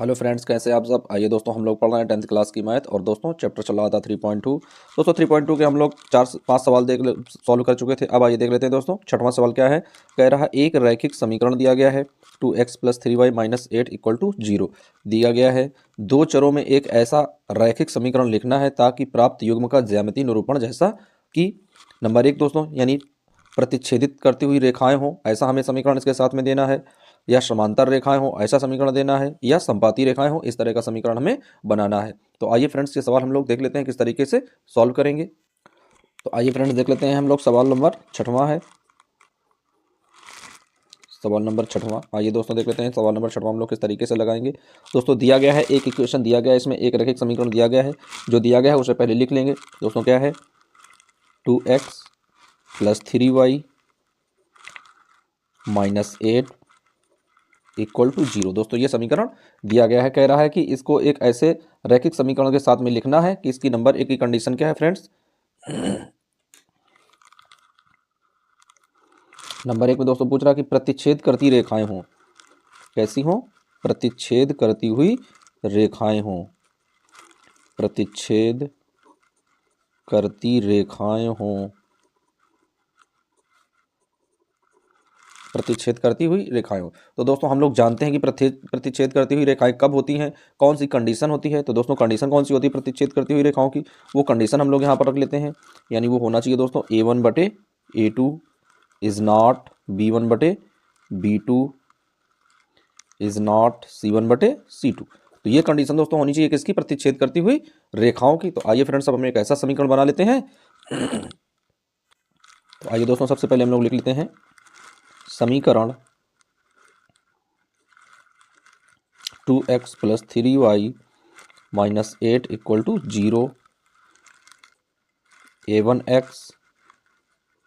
Hello friends, कैसे आप सब। आइए दोस्तों, हम लोग पढ़ रहे हैं 10th क्लास की मैथ और दोस्तों चैप्टर चल रहा था 3.2। दोस्तों 3.2 के हम लोग 4-5 सवाल सॉल्व कर चुके थे। अब आइए देख लेते हैं दोस्तों। छठवां सवाल क्या है, कह रहा एक रैखिक समीकरण दिया गया है 2x + 3y - 8 = 0 दिया गया है। दो चरों में एक ऐसा रैखिक समीकरण लिखना है ताकि प्राप्त युग्म का ज्यामितीय निरूपण जैसा कि नंबर 1 दोस्तों यानी प्रतिच्छेदित करती हुई रेखाएं हों, ऐसा हमें समीकरण इसके साथ में देना है, या समांतर रेखाएं हो ऐसा समीकरण देना है, या संपाती रेखाएं हो इस तरह का समीकरण हमें बनाना है। तो आइए फ्रेंड्स, ये सवाल हम लोग देख लेते हैं किस तरीके से सॉल्व करेंगे। तो आइए फ्रेंड्स देख लेते हैं हम लोग। सवाल नंबर छठवां है, सवाल नंबर छठवां। आइए दोस्तों देख लेते हैं सवाल नंबर छठवां हम लोग किस तरीके से लगाएंगे। दोस्तों दिया गया है एक इक्वेशन दिया गया है, इसमें एक रैखिक समीकरण दिया गया है। जो दिया गया है उसे पहले लिख लेंगे। दोस्तों क्या है, 2x + 3y - 8 = 0। दोस्तों ये समीकरण दिया गया है। कह रहा है कि इसको एक ऐसे रैखिक समीकरण के साथ में लिखना है कि इसकी नंबर 1 की कंडीशन क्या है फ्रेंड्स, नंबर 1 में दोस्तों पूछ रहा है कि प्रतिच्छेद करती रेखाएं हों। कैसी हों, प्रतिच्छेद करती हुई रेखाएं हों। प्रतिच्छेद करती रेखाएं हों। प्रतिच्छेद करती हुई रेखाएं हो। तो दोस्तों हम लोग जानते हैं कि प्रतिच्छेद करती हुई रेखाएं कब होती हैं, कौन सी कंडीशन होती है। तो दोस्तों कंडीशन कौन सी होती है प्रतिच्छेद करती हुई रेखाओं की, वो कंडीशन हम लोग यहाँ पर रख लेते हैं। यानी वो होना चाहिए दोस्तों a1/a2 is not b1/b2 is not c1/c2। तो ये कंडीशन दोस्तों होनी चाहिए किसकी, प्रतिच्छेद करती हुई रेखाओं की। तो आइए फ्रेंड्स, अब हम एक ऐसा समीकरण बना लेते हैं। तो आइए दोस्तों सबसे पहले हम लोग लिख लेते हैं समीकरण 2x + 3y - 8 = 0, a1x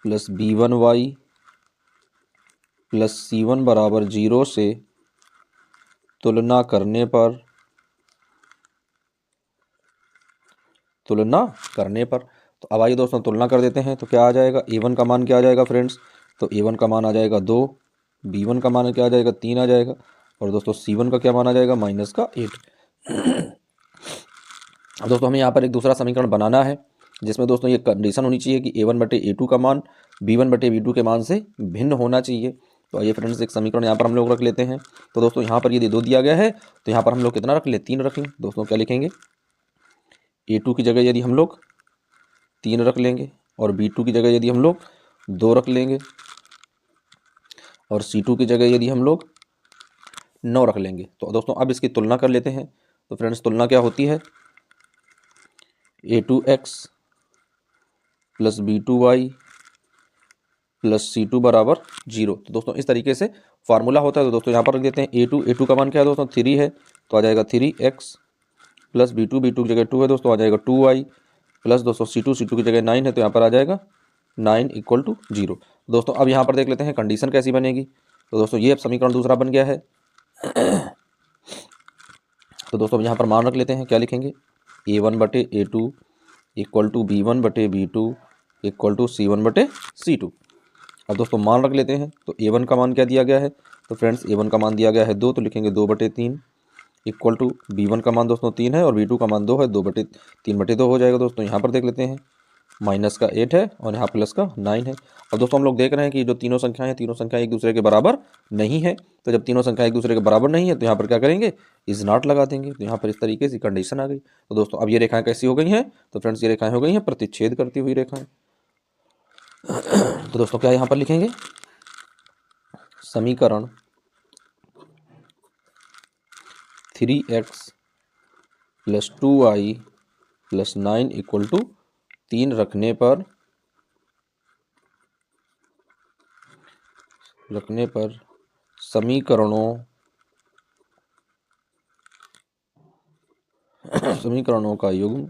+ b1y + c1 = 0 से तुलना करने पर। तो अब आइए दोस्तों तुलना कर देते हैं। तो क्या आ जाएगा, a1 का मान क्या आ जाएगा फ्रेंड्स, तो a1 का मान आ जाएगा 2, b1 का मान क्या आ जाएगा 3 आ जाएगा, और दोस्तों c1 का क्या मान आ जाएगा -8। अब दोस्तों हमें यहाँ पर एक दूसरा समीकरण बनाना है जिसमें दोस्तों ये कंडीशन होनी चाहिए कि a1/a2 का मान b1/b2 के मान से भिन्न होना चाहिए। तो आइए फ्रेंड्स एक समीकरण यहाँ पर हम लोग रख लेते हैं। तो दोस्तों यहाँ पर यदि 2 दिया गया है तो यहाँ पर हम लोग कितना रख लें, 3 रख लें। दोस्तों क्या लिखेंगे, a2 की जगह यदि हम लोग 3 रख लेंगे, और b2 की जगह यदि हम लोग 2 रख लेंगे, और c2 की जगह यदि हम लोग 9 रख लेंगे। तो दोस्तों अब इसकी तुलना कर लेते हैं। तो फ्रेंड्स तुलना क्या होती है, a2x + b2y + c2 = 0। तो दोस्तों इस तरीके से फार्मूला होता है। तो दोस्तों यहाँ पर रख देते हैं a2 का मान क्या है दोस्तों 3 है, तो आ जाएगा 3x + b2 की जगह 2 है दोस्तों, आ जाएगा 2y प्लस दोस्तों c2 की जगह 9 है, तो यहाँ पर आ जाएगा 9 = 0। दोस्तों अब यहाँ पर देख लेते हैं कंडीशन कैसी बनेगी। तो दोस्तों ये अब समीकरण दूसरा बन गया है। तो दोस्तों यहाँ पर मान रख लेते हैं, क्या लिखेंगे, a1/a2 = b1/b2 = c1/c2। अब दोस्तों मान रख लेते हैं। तो a1 का मान क्या दिया गया है, तो फ्रेंड्स a1 का मान दिया गया है 2, तो लिखेंगे 2/3 = b1 का मान दोस्तों 3 है, और b2 का मान 2 है, 2/3/2 हो जाएगा। दोस्तों यहाँ पर देख लेते हैं -8 है और यहाँ +9 है। अब दोस्तों हम लोग देख रहे हैं कि जो तीनों संख्याएं हैं, तीनों संख्याएं एक दूसरे के बराबर नहीं है। तो जब तीनों संख्याएं एक दूसरे के बराबर नहीं है तो यहाँ पर क्या करेंगे, इज नॉट लगा देंगे। तो यहाँ पर इस तरीके से कंडीशन आ गई। तो दोस्तों अब ये रेखाएं कैसी हो गई हैं, तो फ्रेंड्स ये रेखाएं हो गई हैं प्रतिच्छेद करती हुई रेखाएं। तो दोस्तों क्या यहाँ पर लिखेंगे, समीकरण 3x + 2y + 9 = 3 रखने पर समीकरणों का युग्म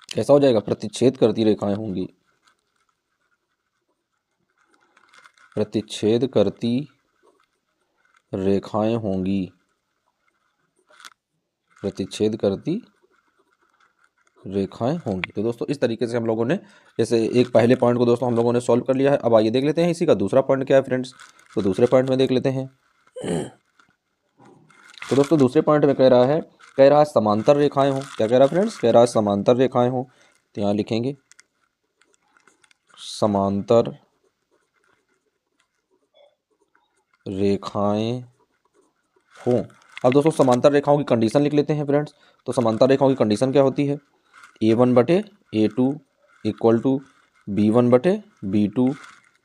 कैसा हो जाएगा, प्रतिच्छेद करती रेखाएं होंगी। प्रतिच्छेद करती रेखाएं होंगी। प्रतिच्छेद करती रेखाएं होंगी। तो दोस्तों इस तरीके से हम लोगों ने जैसे एक पहले पॉइंट को दोस्तों हम लोगों ने सॉल्व कर लिया है। अब आइए देख लेते हैं इसी का दूसरा पॉइंट क्या है फ्रेंड्स। तो दूसरे पॉइंट में देख लेते हैं। तो दोस्तों दूसरे पॉइंट में कह रहा है समांतर रेखाएं हों। क्या कह रहा है फ्रेंड्स? कह रहा है समांतर रेखाएं हों। तो यहाँ लिखेंगे समांतर रेखाएं हों। अब दोस्तों समांतर रेखाओं की कंडीशन लिख लेते हैं फ्रेंड्स। तो समांतर रेखाओं की कंडीशन क्या होती है? A1/A2 equal to B1/B2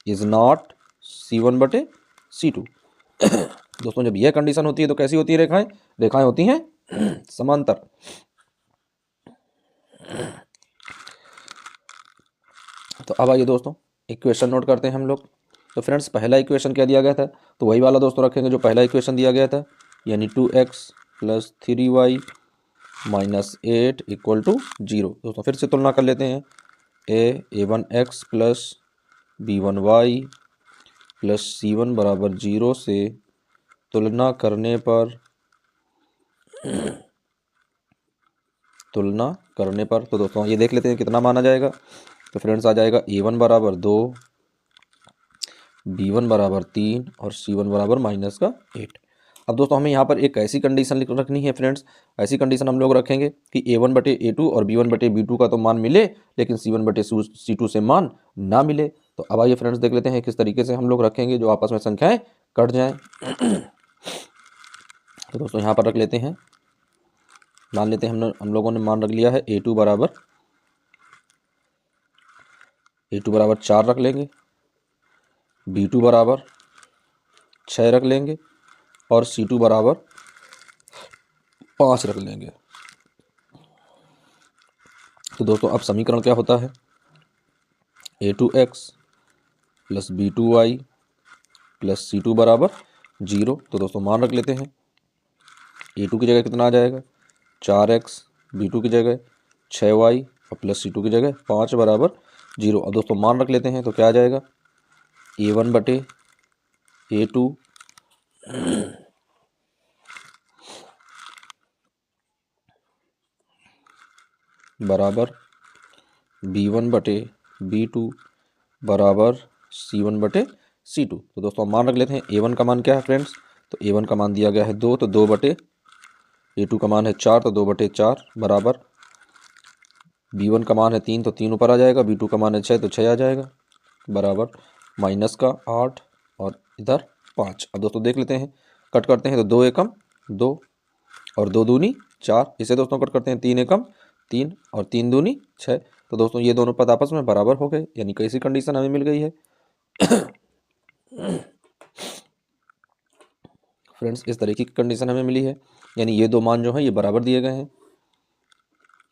is not C1/C2। दोस्तों जब यह कंडीशन होती है तो कैसी होती है रेखाएं? रेखाएं होती हैं समांतर। तो अब आइए दोस्तों इक्वेशन नोट करते हैं हम लोग। तो फ्रेंड्स पहला इक्वेशन क्या दिया गया था? तो वही वाला दोस्तों रखेंगे जो पहला इक्वेशन दिया गया था, यानी 2x + 3y - 8 इक्वल टू 0। दोस्तों फिर से तुलना कर लेते हैं। A1x + B1y + C1 = 0 से तुलना करने पर तो दोस्तों ये देख लेते हैं कितना माना जाएगा। तो फ्रेंड्स आ जाएगा A1 = 2, B1 = 3 और C1 = -8। अब दोस्तों हमें यहाँ पर एक ऐसी कंडीशन रखनी है फ्रेंड्स, ऐसी कंडीशन हम लोग रखेंगे कि A1/A2 और B1/B2 का तो मान मिले, लेकिन C1/C2 से मान ना मिले। तो अब आइए फ्रेंड्स देख लेते हैं किस तरीके से हम लोग रखेंगे जो आपस में संख्याएं कट जाएं। तो दोस्तों यहाँ पर रख लेते हैं, मान लेते हैं हम लोगों ने मान रख लिया है A2 बराबर 4 रख लेंगे, B2 बराबर 6 रख लेंगे और C2 बराबर 5 रख लेंगे। तो दोस्तों अब समीकरण क्या होता है? A2x + B2y + C2 = 0। तो दोस्तों मान रख लेते हैं। A2 की जगह कितना आ जाएगा? 4x, B2 की जगह 6y और +C2 की जगह 5 = 0। अब दोस्तों मान रख लेते हैं तो क्या आ जाएगा? A1/A2 बराबर B1/B2 बराबर C1/C2। तो दोस्तों मान रख लेते हैं। A1 का मान क्या है फ्रेंड्स? तो A1 का मान दिया गया है 2, तो 2/A2 का मान है 4, तो 2/4 बराबर B1 का मान है 3, तो 3 ऊपर आ जाएगा, B2 का मान है 6, तो 6 आ जाएगा बराबर -8 और इधर 5। अब दोस्तों देख लेते हैं, कट करते हैं तो 2 एकम 2 और 2 दूनी 4। इसे दोस्तों कट करते हैं 3 एकम 3 और 3 दूनी 6। तो दोस्तों ये दोनों पद आपस में बराबर हो गए, यानी कैसी कंडीशन हमें मिल गई है फ्रेंड्स? इस तरीके की कंडीशन हमें मिली है, यानी ये दो मान जो हैं ये बराबर दिए गए हैं।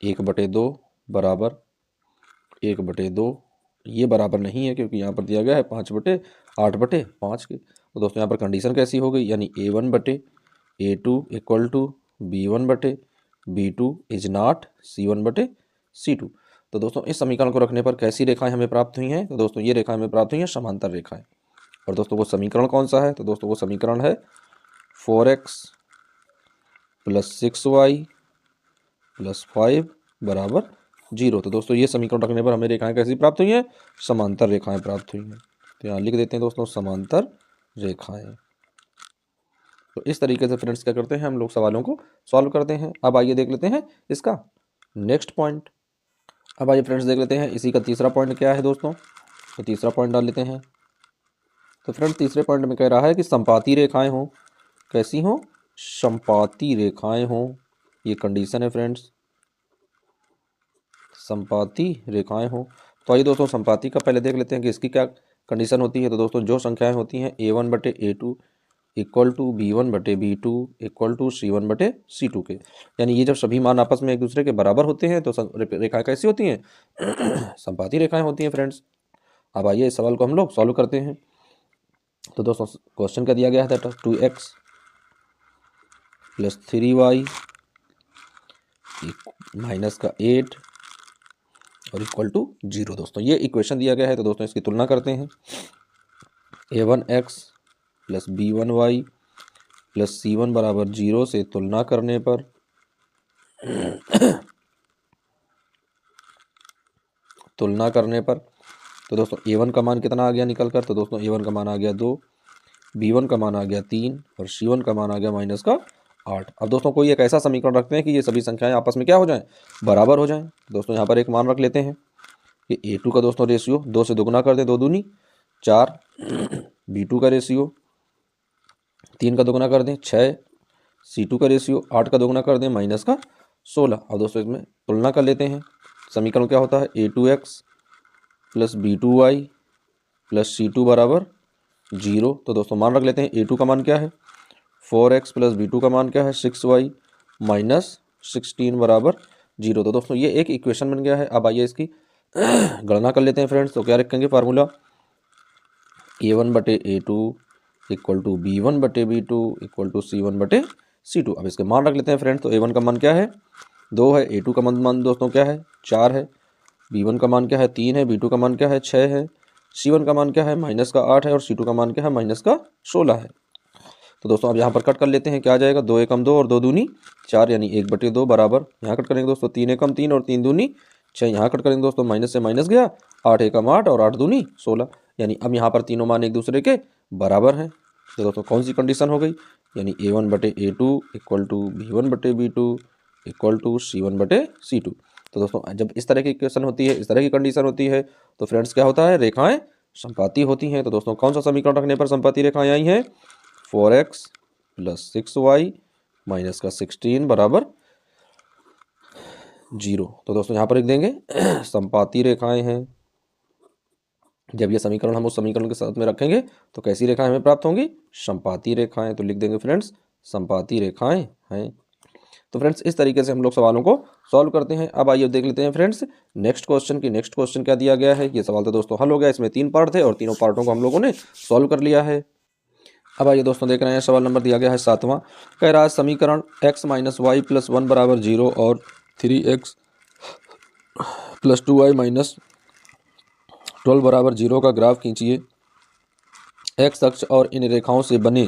1/2 बराबर 1/2 ये बराबर नहीं है क्योंकि यहाँ पर दिया गया है 5/8/5 के। तो दोस्तों यहाँ पर कंडीशन कैसी हो गई? यानी A1/A2 equal to B1/B2 is not C1/C2। तो दोस्तों इस समीकरण को रखने पर कैसी रेखाएं हमें प्राप्त हुई हैं? तो दोस्तों ये रेखाएं हमें प्राप्त हुई हैं समांतर रेखाएं। और दोस्तों वो समीकरण कौन सा है? तो दोस्तों वो समीकरण है 4x + 6y + 5 = 0। तो दोस्तों ये समीकरण रखने पर हमें रेखाएं कैसी प्राप्त हुई हैं? समांतर रेखाएं प्राप्त हुई हैं। तो यहाँ लिख देते हैं दोस्तों समांतर रेखाएं। तो इस तरीके से फ्रेंड्स क्या करते हैं, हम लोग सवालों को सॉल्व करते हैं। अब आइए देख लेते हैं इसका नेक्स्ट पॉइंट। अब आइए फ्रेंड्स देख लेते हैं इसी का तीसरा पॉइंट क्या है दोस्तों। तो तीसरा पॉइंट डाल लेते हैं। तो फ्रेंड्स तीसरे पॉइंट में कह रहा है कि संपाती रेखाएं हों। कैसी हों? संपाती रेखाएं हों। ये कंडीशन है फ्रेंड्स, संपाती रेखाएं हों। तो आइए दोस्तों संपाती का पहले देख लेते हैं कि इसकी क्या कंडीशन होती है। तो दोस्तों जो संख्याएं होती हैं A1/A2 equal to B1/B2 equal to C1/C2 के, यानी ये जब सभी मान आपस में एक दूसरे के बराबर होते हैं तो रेखाएं कैसी होती हैं? संपाती रेखाएं होती हैं फ्रेंड्स। अब आइए इस सवाल को हम लोग सॉल्व करते हैं। तो दोस्तों क्वेश्चन क्या दिया गया था? 2x + 3y -8 और इक्वल टू 0। दोस्तों ये इक्वेशन दिया गया है। तो दोस्तों इसकी तुलना करते हैं। A1x + B1y + C1 = 0 से तुलना करने पर तो दोस्तों A1 का मान कितना आ गया निकल कर? तो दोस्तों A1 का मान आ गया 2, B1 का मान आ गया 3 और C1 का मान आ गया 8। अब दोस्तों कोई एक ऐसा समीकरण रखते हैं कि ये सभी संख्याएं आपस में क्या हो जाएं, बराबर हो जाएं। दोस्तों यहाँ पर एक मान रख लेते हैं कि A2 का दोस्तों रेशियो 2 से दोगुना कर दें, 2 दूनी 4, B2 का रेशियो 3 का दोगुना कर दें 6, C2 का रेशियो 8 का दोगुना कर दें -16। अब दोस्तों इसमें तुलना कर लेते हैं। समीकरण क्या होता है, A2x plus B2y plus C2 बराबर 0। तो दोस्तों मान रख लेते हैं, A2 का मान क्या है 4x प्लस B2 का मान क्या है 6y -16 बराबर 0। तो दोस्तों ये एक इक्वेशन बन गया है। अब आइए इसकी गणना कर लेते हैं फ्रेंड्स। तो क्या रखेंगे formula, A1/A2 equal to B1/B2 equal to C1/C2। अब इसके मान रख लेते हैं फ्रेंड्स। तो A1 का मान क्या है 2 है, A2 का मान दोस्तों क्या है 4 है, B1 का मान क्या है 3 है, B2 का मान क्या है 6 है, C1 का मान क्या है -8 है और C2 का मान क्या है -16 है। तो दोस्तों अब यहाँ पर कट कर लेते हैं, क्या आ जाएगा 2 एकम 2 और 2 दूनी 4 यानी 1/2 बराबर, यहाँ कट करेंगे दोस्तों 3 एकम 3 और 3 दूनी 6, यहाँ कट करेंगे दोस्तों माइनस से माइनस गया, 8 एकम 8 और 8 दूनी 16 यानी अब यहाँ पर तीनों मान एक दूसरे के बराबर हैं। तो दोस्तों कौन सी कंडीशन हो गई, यानी A1/A2 equal to B1/B2 equal to C1/C2। तो दोस्तों जब इस तरह की इक्वेशन होती है, इस तरह की कंडीशन होती है तो फ्रेंड्स क्या होता है, रेखाएं संपाती होती हैं। तो दोस्तों कौन सा समीकरण रखने पर संपाती रेखाएं आई हैं, 4x प्लस 6y माइनस का 16 बराबर 0। तो दोस्तों यहाँ पर लिख देंगे संपाती रेखाएं हैं। जब ये समीकरण हम उस समीकरण के साथ में रखेंगे तो कैसी रेखाएं हमें प्राप्त होंगी, संपाती रेखाएं। तो लिख देंगे फ्रेंड्स संपाती रेखाएं हैं। तो फ्रेंड्स इस तरीके से हम लोग सवालों को सॉल्व करते हैं। अब आइए देख लेते हैं फ्रेंड्स नेक्स्ट क्वेश्चन की। नेक्स्ट क्वेश्चन क्या दिया गया है, ये सवाल तो दोस्तों हल हो गया। इसमें 3 पार्ट थे और तीनों पार्टों को हम लोगों ने सॉल्व कर लिया है। अब आइए दोस्तों देख रहे हैं सवाल नंबर दिया गया है 7वां। कह रहा है समीकरण x माइनस वाई प्लस 1 बराबर 0 और 3x प्लस 2y माइनस 12 बराबर 0 का ग्राफ खींचिए। x अक्ष और इन रेखाओं से बने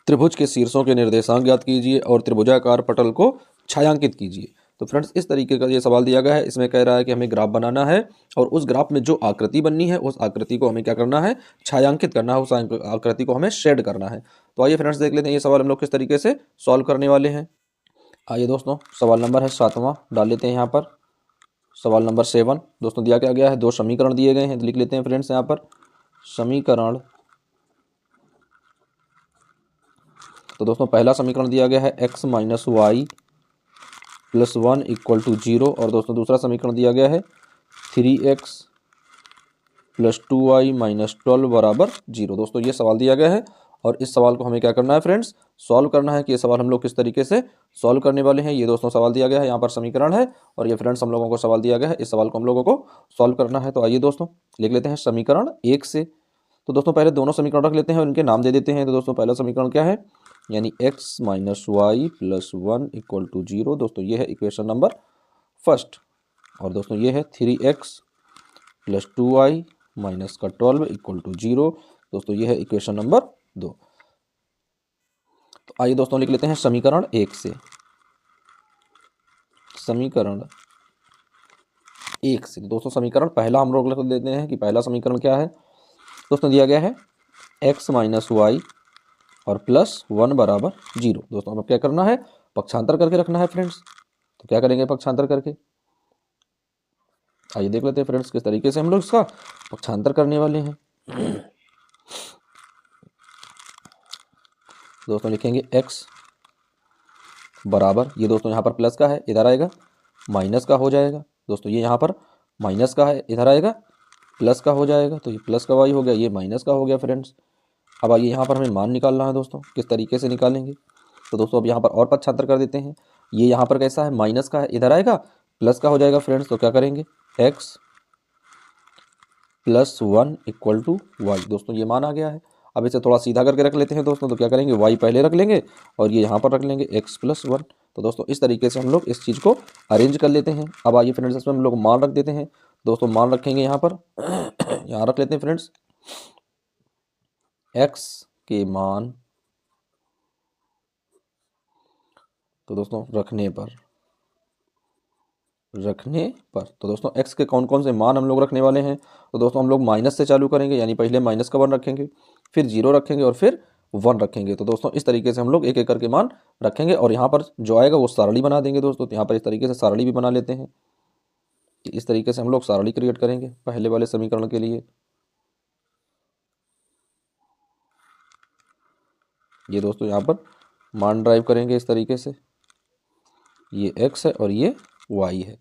त्रिभुज के शीर्षों के निर्देशांक ज्ञात कीजिए और त्रिभुजाकार पटल को छायांकित कीजिए। तो फ्रेंड्स इस तरीके का ये सवाल दिया गया है। इसमें कह रहा है कि हमें ग्राफ बनाना है और उस ग्राफ में जो आकृति बननी है उस आकृति को हमें क्या करना है, छायांकित करना है, उस आकृति को हमें शेड करना है। तो आइए फ्रेंड्स देख लेते हैं ये सवाल हम लोग किस तरीके से सॉल्व करने वाले हैं। आइए दोस्तों सवाल नंबर है 7वां, डाल लेते हैं यहाँ पर। सवाल नंबर 7 दोस्तों दिया क्या गया है, 2 समीकरण दिए गए हैं। लिख लेते हैं फ्रेंड्स यहाँ पर समीकरण। तो दोस्तों पहला समीकरण दिया गया है x minus Y plus 1 equal to 0 और दोस्तों दूसरा समीकरण दिया गया है 3x प्लस 2y माइनस 12 बराबर 0। दोस्तों ये सवाल दिया गया है और इस सवाल को हमें क्या करना है फ्रेंड्स, सॉल्व करना है कि ये सवाल हम लोग किस तरीके से सॉल्व करने वाले हैं। ये दोस्तों सवाल दिया गया है, यहाँ पर समीकरण है और ये फ्रेंड्स हम लोगों को सवाल दिया गया है, इस सवाल को हम लोगों को सॉल्व करना है। तो आइए दोस्तों लिख लेते हैं समीकरण 1 से। तो दोस्तों पहले दोनों समीकरण रख लेते हैं और इनके नाम दे देते हैं। तो दोस्तों पहला समीकरण क्या है, यानी x minus Y plus 1 equal to 0। दोस्तों ये है इक्वेशन नंबर फर्स्ट और दोस्तों ये है 3x प्लस 2y माइनस का 12 इक्वल टू 0। दोस्तों ये है इक्वेशन नंबर 2। तो आइए दोस्तों लिख लेते हैं समीकरण 1 से। समीकरण 1 से दोस्तों समीकरण पहला हम लोग लिख देते हैं कि पहला समीकरण क्या है। दोस्तों दिया गया है x माइनस वाई और प्लस 1 बराबर 0। दोस्तों हमें क्या करना है, पक्षांतर करके रखना है फ्रेंड्स। तो क्या करेंगे पक्षांतर करके, आइए देख लेते हैं फ्रेंड्स किस तरीके से हम लोग इसका पक्षांतर करने वाले हैं। दोस्तों लिखेंगे x बराबर, ये दोस्तों यहाँ पर प्लस का है इधर आएगा माइनस का हो जाएगा। दोस्तों ये यहाँ पर माइनस का है इधर आएगा प्लस का हो जाएगा। तो ये प्लस का y हो गया, ये माइनस का हो गया फ्रेंड्स। अब आइए यहाँ पर हमें मान निकालना है दोस्तों, किस तरीके से निकालेंगे। तो दोस्तों अब यहाँ पर और पक्षांतर कर देते हैं। ये यहाँ पर कैसा है, माइनस का है इधर आएगा प्लस का हो जाएगा फ्रेंड्स। तो क्या करेंगे x plus 1 equal to Y. दोस्तों ये मान आ गया है। अब इसे थोड़ा सीधा करके रख लेते हैं दोस्तों। तो क्या करेंगे y पहले रख लेंगे और ये यहाँ पर रख लेंगे x प्लस 1। तो दोस्तों इस तरीके से हम लोग इस चीज़ को अरेंज कर लेते हैं। अब आइए फ्रेंड्स इसमें हम लोग मान रख देते हैं। दोस्तों मान रखेंगे यहाँ पर यहाँ रख लेते हैं फ्रेंड्स x के मान। तो दोस्तों रखने पर तो दोस्तों x के कौन कौन से मान हम लोग रखने वाले हैं। तो दोस्तों हम लोग माइनस से चालू करेंगे, यानी पहले माइनस का 1 रखेंगे, फिर 0 रखेंगे और फिर 1 रखेंगे। तो दोस्तों इस तरीके से हम लोग एक एक करके मान रखेंगे और यहाँ पर जो आएगा वो सारणी बना देंगे दोस्तों। तो यहाँ पर इस तरीके से सारणी भी बना लेते हैं। इस तरीके से हम लोग सारणी क्रिएट करेंगे पहले वाले समीकरण के लिए। ये दोस्तों यहाँ पर मान ड्राइव करेंगे इस तरीके से, ये x है और ये y है।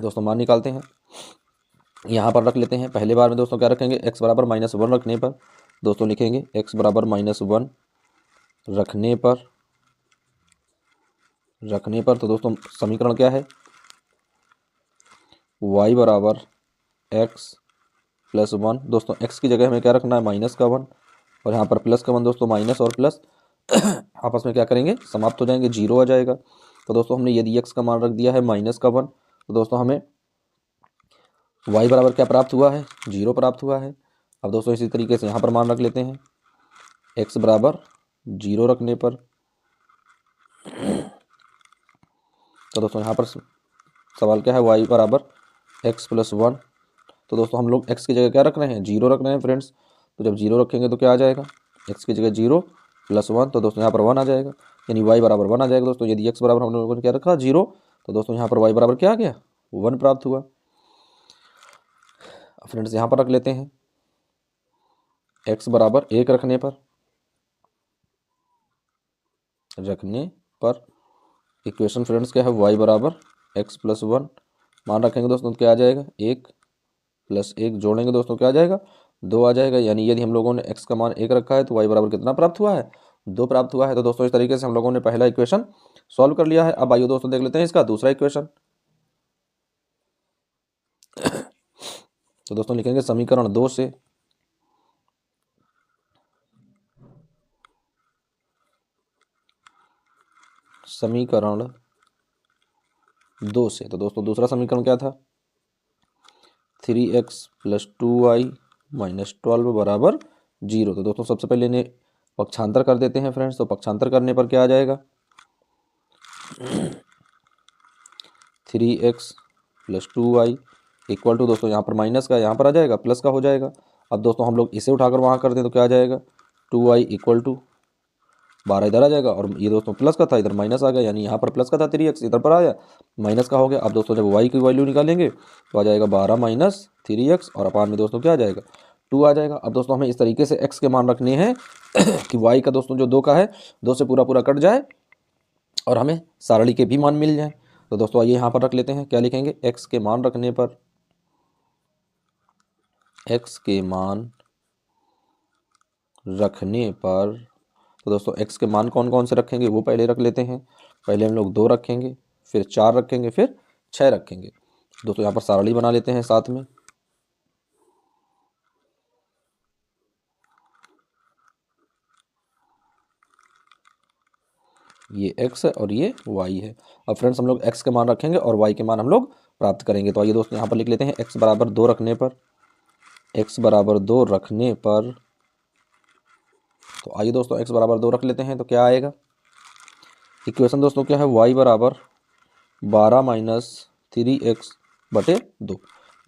दोस्तों मान निकालते हैं, यहाँ पर रख लेते हैं। पहले बार में दोस्तों क्या रखेंगे, x बराबर -1 रखने पर दोस्तों लिखेंगे x बराबर -1 रखने पर तो दोस्तों समीकरण क्या है, y बराबर x प्लस 1। दोस्तों x की जगह हमें क्या रखना है, -1 और यहाँ पर +1। दोस्तों माइनस और प्लस आपस में क्या करेंगे, समाप्त हो जाएंगे, 0 आ जाएगा। तो दोस्तों हमने यदि x का मान रख दिया है -1 तो दोस्तों हमें y बराबर क्या प्राप्त हुआ है, 0 प्राप्त हुआ है। अब दोस्तों इसी तरीके से यहाँ पर मान रख लेते हैं, x बराबर 0 रखने पर तो दोस्तों यहाँ पर सवाल क्या है, y बराबर x प्लस 1। तो दोस्तों हम लोग x की जगह क्या रख रहे हैं, 0 रख रहे हैं फ्रेंड्स। तो जब 0 रखेंगे तो क्या आ जाएगा, x की जगह 0 प्लस 1 तो दोस्तों यहाँ पर 1 आ जाएगा, यानी y बराबर 1 आ जाएगा। दोस्तों यदि x बराबर हम लोगों ने क्या रखा 0 तो दोस्तों यहाँ पर y बराबर क्या आ गया, 1 प्राप्त हुआ। फ्रेंड्स यहाँ पर रख लेते हैं, x बराबर 1 रखने पर इक्वेशन फ्रेंड्स क्या है, y बराबर x प्लस 1 मान रखेंगे दोस्तों तो क्या आ जाएगा, 1 प्लस 1 जोड़ेंगे दोस्तों क्या आ जाएगा, 2 आ जाएगा। यानी यदि हम लोगों ने x का मान 1 रखा है तो y बराबर कितना प्राप्त हुआ है, 2 प्राप्त हुआ है। तो दोस्तों इस तरीके से हम लोगों ने पहला इक्वेशन सॉल्व कर लिया है। अब आइए दोस्तों देख लेते हैं इसका दूसरा इक्वेशन। तो दोस्तों लिखेंगे समीकरण 2 से तो दोस्तों दूसरा समीकरण क्या था, 3x प्लस 2y माइनस 12 बराबर 0। तो दोस्तों सबसे पहले इन्हें पक्षांतर कर देते हैं फ्रेंड्स। तो पक्षांतर करने पर क्या आ जाएगा, 3x plus 2y equal to दोस्तों यहाँ पर माइनस का यहाँ पर आ जाएगा, प्लस का हो जाएगा। अब दोस्तों हम लोग इसे उठाकर वहाँ कर दें तो क्या आ जाएगा, 2y इक्वल टू 12 इधर आ जाएगा और ये दोस्तों प्लस का था इधर माइनस आ गया, यानी यहाँ पर प्लस का था 3x इधर पर आया माइनस का हो गया। अब दोस्तों जब y की वैल्यू निकालेंगे तो आ जाएगा 12 माइनस 3x और अपान में दोस्तों क्या आ जाएगा, 2 आ जाएगा। अब दोस्तों हमें इस तरीके से x के मान रखने हैं कि y का दोस्तों जो 2 का है 2 से पूरा पूरा कट जाए और हमें सारणी के भी मान मिल जाए। तो दोस्तों आइए यहाँ पर रख लेते हैं, क्या लिखेंगे, x के मान रखने पर तो दोस्तों x के मान कौन कौन से रखेंगे वो पहले रख लेते हैं। पहले हम लोग 2 रखेंगे, फिर 4 रखेंगे, फिर 6 रखेंगे। दोस्तों यहाँ पर सारणी बना लेते हैं साथ में। ये x है और ये y है। अब फ्रेंड्स हम लोग x के मान रखेंगे और y के मान हम लोग प्राप्त करेंगे। तो आइए दोस्तों यहाँ पर लिख लेते हैं, x बराबर 2 रखने पर तो आइए दोस्तों x बराबर 2 रख लेते हैं तो क्या आएगा, इक्वेशन दोस्तों क्या है, y बराबर 12 माइनस 3x बटे 2।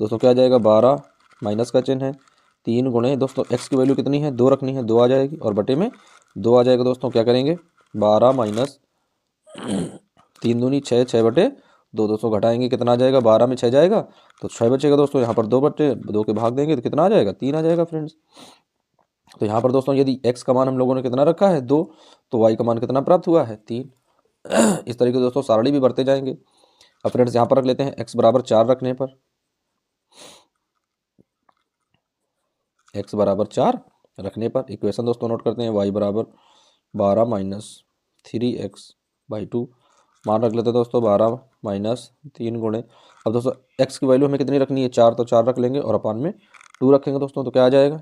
दोस्तों क्या आ जाएगा, 12 माइनस का चिन्ह है, 3 गुणे दोस्तों x की वैल्यू कितनी है, 2 रखनी है, 2 आ जाएगी और बटे में 2 आ जाएगा। दोस्तों क्या करेंगे, 12 माइनस 3 दूनी 6, 6 बटे 2 दोस्तों घटाएंगे कितना आ जाएगा, 12 में 6 जाएगा तो 6 बचेगा। दोस्तों यहाँ पर 2 बटे 2 के भाग देंगे तो कितना आ जाएगा, 3 आ जाएगा फ्रेंड्स। तो यहाँ पर दोस्तों यदि x का मान हम लोगों ने कितना रखा है 2 तो y का मान कितना प्राप्त हुआ है 3। इस तरीके से दोस्तों सारणी भी बढ़ते जाएंगे। अब फ्रेंड्स यहाँ पर रख लेते हैं, x बराबर 4 रखने पर इक्वेशन दोस्तों नोट करते हैं, y बराबर 12 माइनस 3x बाई 2 मान रख लेते हैं दोस्तों 12 माइनस 3 गुणे। अब दोस्तों x की वैल्यू हमें कितनी रखनी है, 4 तो 4 रख लेंगे और अपान में 2 रखेंगे दोस्तों। तो क्या आ जाएगा,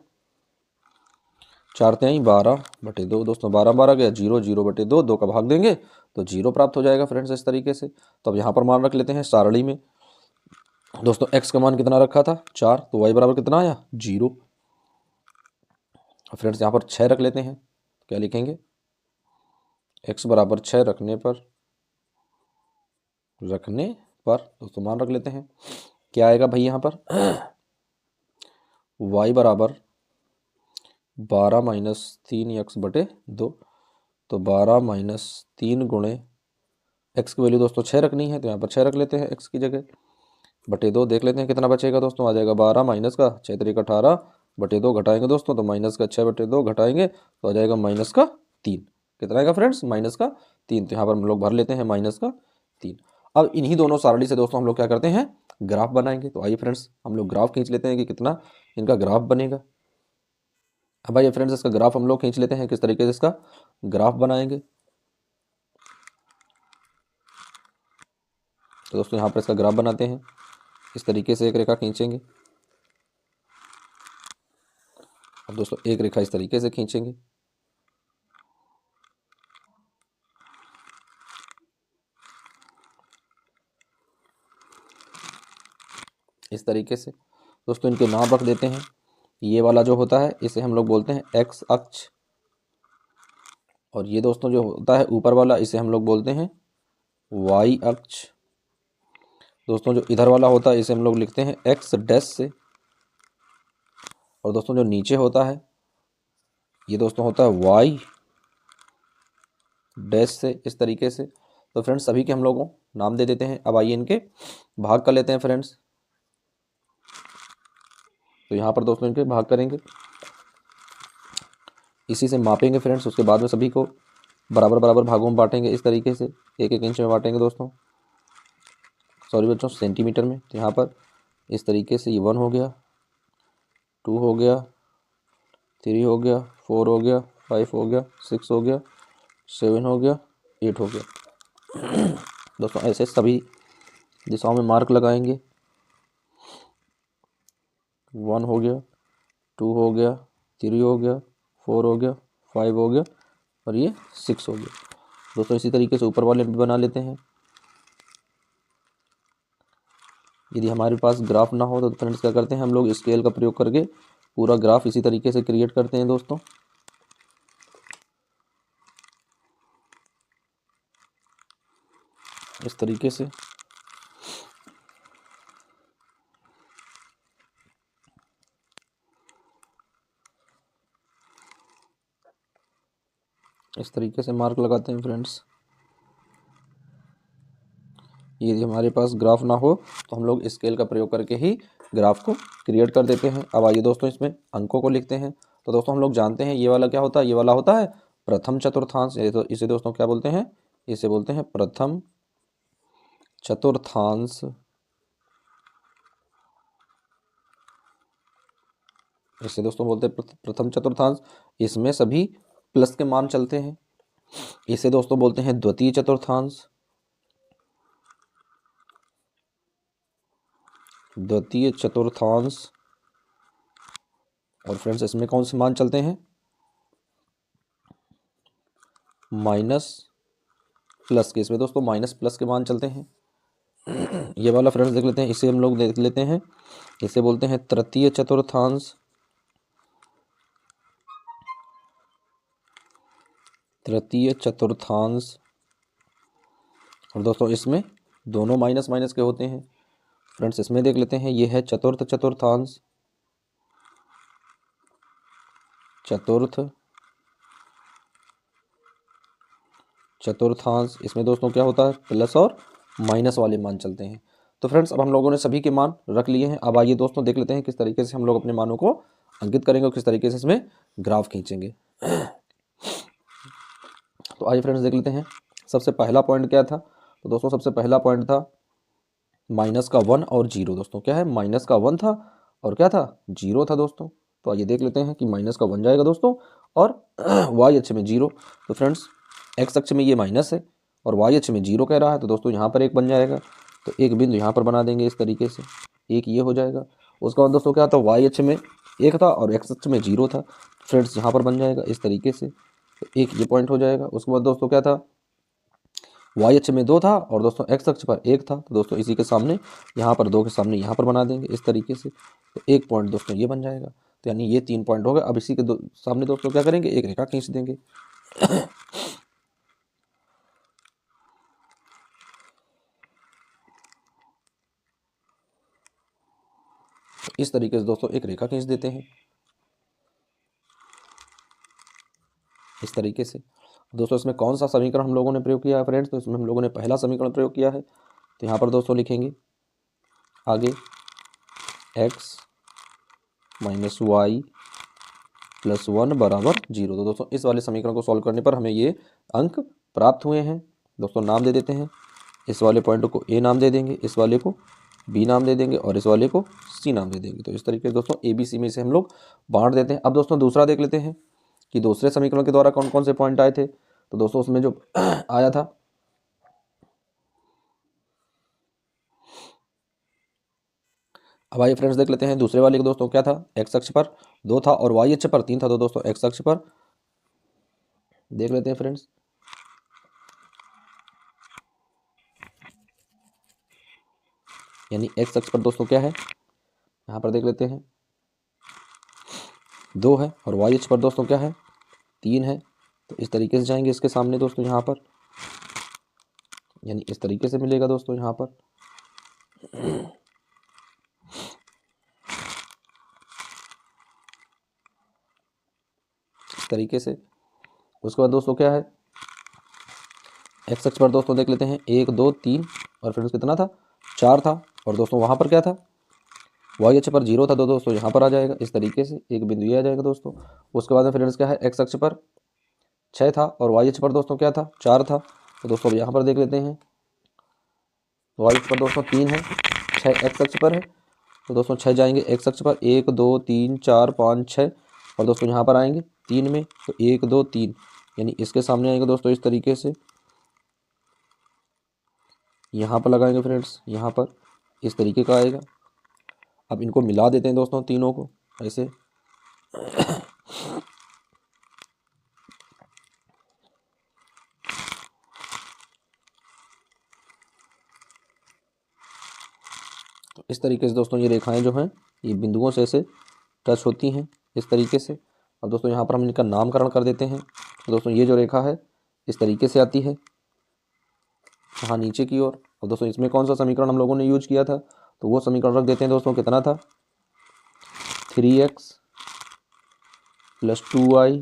4 3 12 बटे 2 दोस्तों 12 12 गया 0, 0 बटे 2, 2 का भाग देंगे तो 0 प्राप्त हो जाएगा फ्रेंड्स इस तरीके से। तो अब यहाँ पर मान रख लेते हैं सारणी में। दोस्तों x का मान कितना रखा था 4 तो y बराबर कितना आया 0। फ्रेंड्स यहाँ पर 6 रख लेते हैं, क्या लिखेंगे, x बराबर 6 रखने पर दोस्तों मान रख लेते हैं, क्या आएगा भाई यहाँ पर y बराबर 12 माइनस 3x/2, तो 12 माइनस 3 गुणे x की वैल्यू दोस्तों 6 रखनी है, तो यहाँ पर 6 रख लेते हैं x की जगह, बटे 2 देख लेते हैं कितना बचेगा दोस्तों। आ जाएगा 12 माइनस का 6 3 18 बटे 2 घटाएंगे दोस्तों, तो माइनस का 6 बटे 2 घटाएंगे तो आ जाएगा माइनस का 3। कितना आएगा फ्रेंड्स? माइनस का 3। तो यहाँ पर हम लोग भर लेते हैं माइनस का 3। अब इन्हीं दोनों सारणी से दोस्तों हम लोग क्या करते हैं, ग्राफ बनाएंगे। तो आइए फ्रेंड्स हम लोग ग्राफ खींच लेते हैं कि कितना इनका ग्राफ बनेगा। अब आइए फ्रेंड्स इसका ग्राफ हम लोग खींच लेते हैं, किस तरीके से इसका ग्राफ बनाएंगे। तो दोस्तों यहाँ पर इसका ग्राफ बनाते हैं, इस तरीके से एक रेखा खींचेंगे। अब दोस्तों एक रेखा इस तरीके से खींचेंगे, इस तरीके से दोस्तों इनके नाम रख देते हैं। ये वाला जो होता है इसे हम लोग बोलते हैं एक्स अक्ष, और ये दोस्तों जो होता है ऊपर वाला इसे हम लोग बोलते हैं वाई अक्ष। दोस्तों जो इधर वाला होता है इसे हम लोग लिखते हैं एक्स डैश से, और दोस्तों जो नीचे होता है ये दोस्तों होता है वाई डैश से, इस तरीके से। तो फ्रेंड्स सभी के हम लोगों नाम दे देते हैं। अब आइए इनके भाग कर लेते हैं फ्रेंड्स। तो यहाँ पर दोस्तों इनके भाग करेंगे, इसी से मापेंगे फ्रेंड्स। उसके बाद में सभी को बराबर बराबर भागों में बांटेंगे, इस तरीके से 1 1 इंच में बांटेंगे दोस्तों, सॉरी बच्चों सेंटीमीटर में। तो यहाँ पर इस तरीके से ये 1 हो गया, 2 हो गया, 3 हो गया, 4 हो गया, 5 हो गया, 6 हो गया, 7 हो गया, 8 हो गया। दोस्तों ऐसे सभी दिशाओं में मार्क लगाएंगे। 1 हो गया, 2 हो गया, 3 हो गया, 4 हो गया, 5 हो गया, और ये 6 हो गया। दोस्तों इसी तरीके से ऊपर वाले भी बना लेते हैं। यदि हमारे पास ग्राफ ना हो तो फ्रेंड्स क्या करते हैं, हम लोग स्केल का प्रयोग करके पूरा ग्राफ इसी तरीके से क्रिएट करते हैं दोस्तों। इस तरीके से मार्क लगाते हैं फ्रेंड्स। यदि हमारे पास ग्राफ ना हो तो हम लोग स्केल का प्रयोग करके ही ग्राफ को क्रिएट कर देते हैं। अब आइए दोस्तों इसमें अंकों को लिखते हैं। तो दोस्तों हम लोग जानते हैं ये वाला क्या होता है, ये वाला होता है प्रथम चतुर्थांश। तो इसे दोस्तों क्या बोलते हैं, इसे बोलते हैं प्रथम चतुर्थांश। इसे दोस्तों बोलते हैं प्रथम चतुर्थांश। इसमें सभी प्लस के मान चलते हैं। इसे दोस्तों बोलते हैं द्वितीय चतुर्थांश। द्वितीय चतुर्थांश। और फ्रेंड्स इसमें कौन से मान चलते हैं, माइनस प्लस के। इसमें दोस्तों माइनस प्लस के मान चलते हैं। ये वाला फ्रेंड्स देख लेते हैं, इसे हम लोग देख लेते हैं, इसे बोलते हैं तृतीय चतुर्थांश। तृतीय चतुर्थांश। और दोस्तों इसमें दोनों माइनस माइनस के होते हैं। फ्रेंड्स इसमें देख लेते हैं, ये है चतुर्थ चतुर्थांश। चतुर्थ चतुर्थांश। इसमें दोस्तों क्या होता है, प्लस और माइनस वाले मान चलते हैं। तो फ्रेंड्स अब हम लोगों ने सभी के मान रख लिए हैं। अब आइए दोस्तों देख लेते हैं किस तरीके से हम लोग अपने मानों को अंकित करेंगे और किस तरीके से इसमें ग्राफ खींचेंगे। तो आइए फ्रेंड्स देख लेते हैं, सबसे पहला पॉइंट क्या था। तो दोस्तों सबसे पहला पॉइंट था माइनस का 1 और 0। दोस्तों क्या है, माइनस का 1 था और क्या था, 0 था दोस्तों। तो आइए देख लेते हैं कि माइनस का 1 जाएगा दोस्तों और वाई अक्ष में 0। तो फ्रेंड्स एक्स अक्ष में ये माइनस है और वाई अक्ष में 0 कह रहा है, तो दोस्तों यहाँ पर एक बन जाएगा। तो एक बिंदु यहाँ पर बना देंगे इस तरीके से, एक ये हो जाएगा। उसके बाद दोस्तों क्या था, वाई अक्ष में 1 था और एक्स अक्ष में 0 था। फ्रेंड्स यहाँ पर बन जाएगा इस तरीके से, तो एक ये पॉइंट हो जाएगा। उसके बाद दोस्तों क्या था, वाई अक्ष में 2 था और दोस्तों एक्स अक्ष पर 1 था। तो दोस्तों इसी के सामने यहाँ पर 2 के सामने यहाँ पर बना देंगे इस तरीके से, तो एक पॉइंट दोस्तों ये बन जाएगा। तो यानी ये 3 पॉइंट हो गए। अब इसी के सामने दोस्तों क्या करेंगे, एक रेखा खींच देंगे। तो इस तरीके से दोस्तों एक रेखा खींच देते हैं। इस तरीके से। दोस्तों इसमें कौन सा समीकरण हम लोगों ने प्रयोग किया है फ्रेंड्स, तो इसमें हम लोगों ने पहला समीकरण प्रयोग किया है। तो यहाँ पर दोस्तों लिखेंगे आगे x माइनस वाई प्लस 1 बराबर 0। तो दोस्तों इस वाले समीकरण को सॉल्व करने पर हमें ये अंक प्राप्त हुए हैं। दोस्तों नाम दे देते हैं, इस वाले पॉइंट को a नाम दे देंगे, इस वाले को b नाम दे देंगे और इस वाले को c नाम दे देंगे। तो इस तरीके से दोस्तों a b c में से हम लोग बांट देते हैं। अब दोस्तों दूसरा देख लेते हैं कि दूसरे समीकरण के द्वारा कौन कौन से पॉइंट आए थे। तो दोस्तों उसमें जो आया था, अब आइए फ्रेंड्स देख लेते हैं दूसरे वाले को। दोस्तों क्या था, x अक्ष पर 2 था और y अक्ष पर 3 था। तो दोस्तों x अक्ष पर देख लेते हैं फ्रेंड्स, यानी x अक्ष पर दोस्तों क्या है, यहाँ पर देख लेते हैं 2 है और y अक्ष पर दोस्तों क्या है 3 है। तो इस तरीके से जाएंगे इसके सामने दोस्तों यहाँ पर, यानी इस तरीके से मिलेगा दोस्तों यहाँ पर। इस तरीके से उसके बाद दोस्तों क्या है, एक्स अक्ष पर दोस्तों देख लेते हैं 1 2 3 और फिर कितना था 4 था। और दोस्तों वहाँ पर क्या था, वाई अक्ष पर 0 था। तो दोस्तों यहाँ पर आ जाएगा इस तरीके से एक बिंदु ये आ जाएगा दोस्तों। उसके बाद में फ्रेंड्स क्या है, एक्स अक्ष पर 6 था और वाई अक्ष पर दोस्तों क्या था 4 था। तो दोस्तों यहाँ पर देख लेते हैं, वाई अक्ष पर दोस्तों 3 है, 6 एक्स अक्ष पर है। तो दोस्तों 6 जाएंगे एक्स अक्ष पर 1 2 3 4 5 6 और दोस्तों यहाँ पर आएंगे 3 में। तो 1 2 3 यानी इसके सामने आएंगे दोस्तों इस तरीके से, यहाँ पर लगाएंगे फ्रेंड्स, यहाँ पर इस तरीके का आएगा। अब इनको मिला देते हैं दोस्तों तीनों को ऐसे। तो इस तरीके से दोस्तों ये रेखाएं जो हैं ये बिंदुओं से ऐसे टच होती हैं इस तरीके से। और दोस्तों यहाँ पर हम इनका नामकरण कर देते हैं। तो दोस्तों ये जो रेखा है इस तरीके से आती है यहाँ नीचे की ओर। और दोस्तों इसमें कौन सा समीकरण हम लोगों ने यूज किया था, तो वो समीकरण रख देते हैं दोस्तों, कितना था 3x plus 2y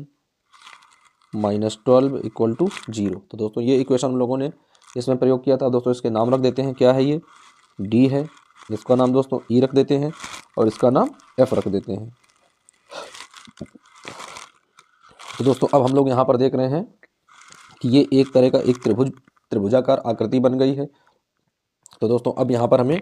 minus 12 equal to 0। तो दोस्तों ये इक्वेशन हम लोगों ने इसमें प्रयोग किया था। दोस्तों इसके नाम रख देते हैं, क्या है ये d है, इसका नाम दोस्तों e रख देते हैं और इसका नाम f रख देते हैं। तो दोस्तों अब हम लोग यहाँ पर देख रहे हैं कि ये एक तरह का एक त्रिभुजाकार आकृति बन गई है। तो दोस्तों अब यहाँ पर हमें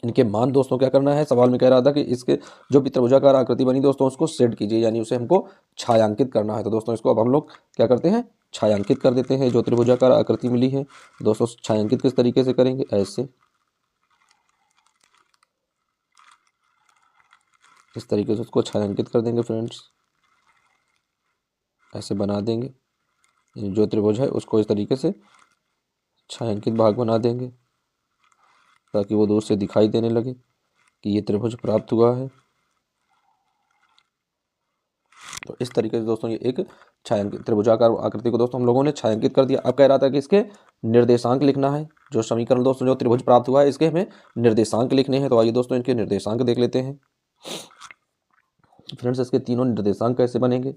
इनके मान दोस्तों क्या करना है, सवाल में कह रहा था कि इसके जो भी त्रिभुजाकार आकृति बनी दोस्तों उसको सेट कीजिए, यानी उसे हमको छायांकित करना है। तो दोस्तों इसको अब हम लोग क्या करते हैं, छायांकित कर देते हैं। जो त्रिभुजाकार आकृति मिली है दोस्तों छायांकित किस तरीके से करेंगे, ऐसे इस तरीके से उसको छायांकित कर देंगे फ्रेंड्स, ऐसे बना देंगे। जो त्रिभुज है उसको इस तरीके से छायांकित भाग बना देंगे ताकि वो दूर से दिखाई देने लगे कि ये त्रिभुज प्राप्त हुआ है। तो इस तरीके से दोस्तों ये एक छायांकित त्रिभुजाकार आकृति को दोस्तों हम लोगों ने छायांकित कर दिया। अब कह रहा था कि इसके निर्देशांक लिखना है। जो समीकरण दोस्तों जो त्रिभुज प्राप्त हुआ है इसके हमें निर्देशांक लिखने हैं। तो आइए दोस्तों इनके निर्देशांक देख लेते हैं। फ्रेंड्स इसके तीनों निर्देशांक कैसे बनेंगे,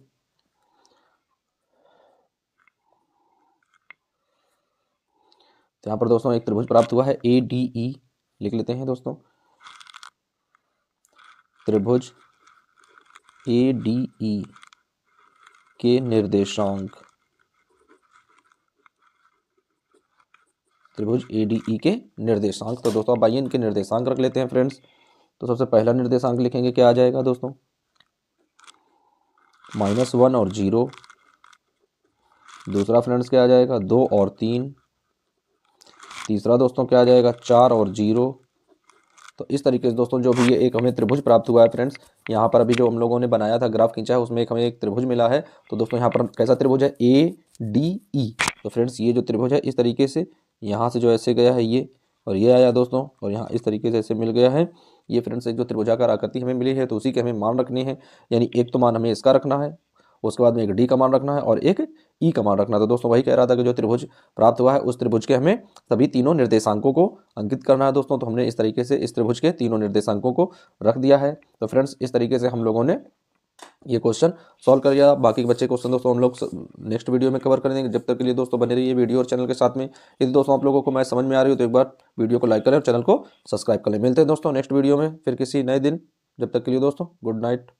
तो यहाँ पर दोस्तों एक त्रिभुज प्राप्त हुआ है ADE, लिख लेते हैं दोस्तों त्रिभुज ADE के निर्देशांक, त्रिभुज ADE के निर्देशांक। तो दोस्तों अब आइए इनके निर्देशांक रख लेते हैं फ्रेंड्स। तो सबसे पहला निर्देशांक लिखेंगे, क्या आ जाएगा दोस्तों -1 और 0। दूसरा फ्रेंड्स क्या आ जाएगा 2 और 3। तीसरा दोस्तों क्या आ जाएगा 4 और 0। तो इस तरीके से दोस्तों जो भी ये एक हमें त्रिभुज प्राप्त हुआ है फ्रेंड्स, यहाँ पर अभी जो हम लोगों ने बनाया था ग्राफ खींचा है उसमें एक हमें एक त्रिभुज मिला है। तो दोस्तों यहाँ पर कैसा त्रिभुज है ADE। तो फ्रेंड्स ये जो त्रिभुज है इस तरीके से यहाँ से जो ऐसे गया है ये और ये आया दोस्तों, और यहाँ इस तरीके से ऐसे मिल गया है ये फ्रेंड्स। एक जो त्रिभुजाकार आकृति हमें मिली है तो उसी के हमें मान रखने हैं, यानी एक तो मान हमें इसका रखना है, उसके बाद में एक D का मान रखना है और एक E का मान रखना है। तो दोस्तों वही कह रहा था कि जो त्रिभुज प्राप्त हुआ है उस त्रिभुज के हमें सभी तीनों निर्देशांकों को अंकित करना है दोस्तों। तो हमने इस तरीके से इस त्रिभुज के तीनों निर्देशांकों को रख दिया है। तो फ्रेंड्स इस तरीके से हम लोगों ने ये क्वेश्चन सॉल्व कर, या बाकी के बच्चे क्वेश्चन दोस्तों हम लोग नेक्स्ट वीडियो में कवर कर देंगे। जब तक के लिए दोस्तों बने रहिए वीडियो और चैनल के साथ में। यदि दोस्तों आप लोगों को मैथ समझ में आ रही हो तो एक बार वीडियो को लाइक करें और चैनल को सब्सक्राइब कर लें। मिलते हैं दोस्तों नेक्स्ट वीडियो में फिर किसी नए दिन। जब तक के लिए दोस्तों गुड नाइट।